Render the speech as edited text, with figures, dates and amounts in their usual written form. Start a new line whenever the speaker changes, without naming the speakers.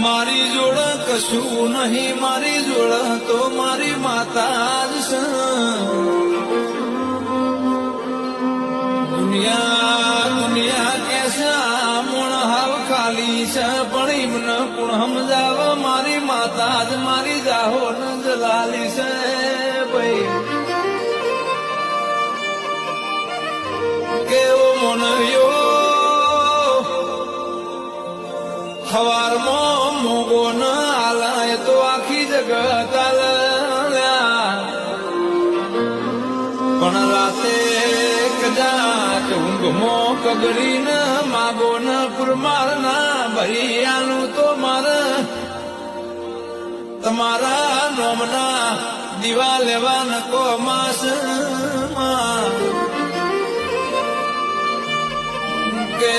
મારી જોડ કશું નહીં, મારી જોડ તો મારી માતા જ છે. દુનિયા કે છે મૂળ હાવ ખાલી છે, પણ એમને કોણ સમજાવ, મારી માતા જ મારી જાહો ન જલાલી છે. ભાઈ કેવો મોનવ્યો સવારમાં મોગો ન આલાય તો આખી જગત આલ્યા, પણ રાતે કદાચ ઊંઘમો કગડીને માગો ન પુરમાર ના ભરિયાનું તો મારે તમારા નોમના દીવા લેવા નકો માસ કે